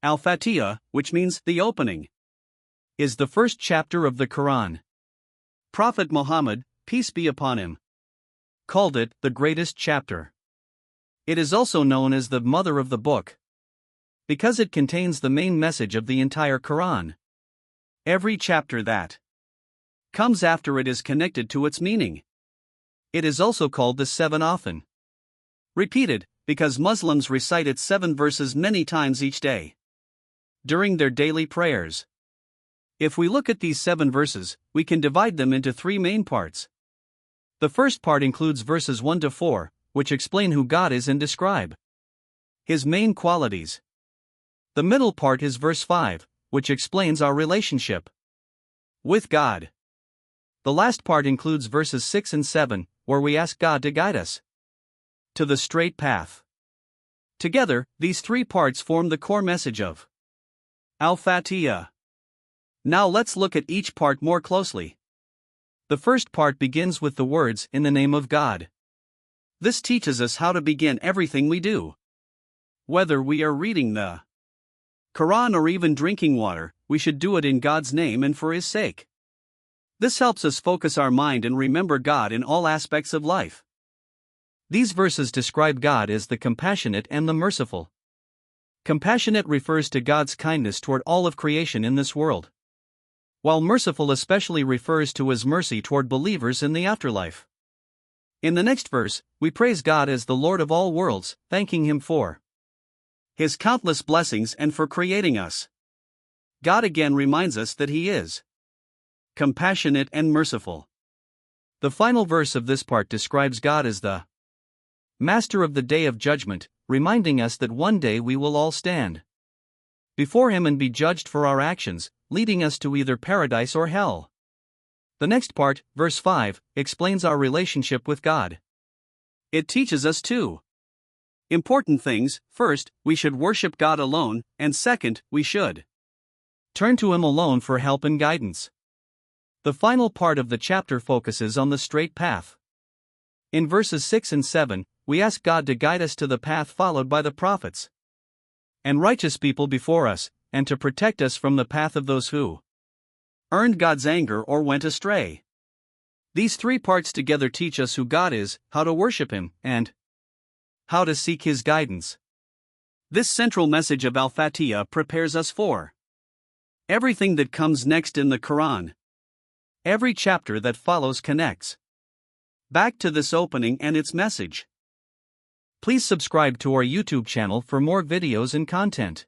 Al-Fatihah, which means the opening, is the first chapter of the Quran. Prophet Muhammad, peace be upon him, called it the greatest chapter. It is also known as the mother of the book, because it contains the main message of the entire Quran. Every chapter that comes after it is connected to its meaning. It is also called the seven often repeated, because Muslims recite its 7 verses many times each day during their daily prayers. If we look at these 7 verses, we can divide them into 3 main parts. The first part includes verses 1 to 4, which explain who God is and describe His main qualities. The middle part is verse 5, which explains our relationship with God. The last part includes verses 6 and 7, where we ask God to guide us to the straight path. Together, these 3 parts form the core message of Al-Fatihah. Now let's look at each part more closely. The first part begins with the words, "In the name of God." This teaches us how to begin everything we do. Whether we are reading the Quran or even drinking water, we should do it in God's name and for His sake. This helps us focus our mind and remember God in all aspects of life. These verses describe God as the compassionate and the merciful. Compassionate refers to God's kindness toward all of creation in this world, while merciful especially refers to His mercy toward believers in the afterlife. In the next verse, we praise God as the Lord of all worlds, thanking Him for His countless blessings and for creating us. God again reminds us that He is compassionate and merciful. The final verse of this part describes God as the Master of the Day of Judgment, reminding us that one day we will all stand before Him and be judged for our actions, leading us to either paradise or hell. The next part, verse 5, explains our relationship with God. It teaches us 2 important things. First, we should worship God alone, and second, we should turn to Him alone for help and guidance. The final part of the chapter focuses on the straight path. In verses 6 and 7, we ask God to guide us to the path followed by the prophets and righteous people before us, and to protect us from the path of those who earned God's anger or went astray. These 3 parts together teach us who God is, how to worship Him, and how to seek His guidance. This central message of Al-Fatihah prepares us for everything that comes next in the Quran. Every chapter that follows connects back to this opening and its message. Please subscribe to our YouTube channel for more videos and content.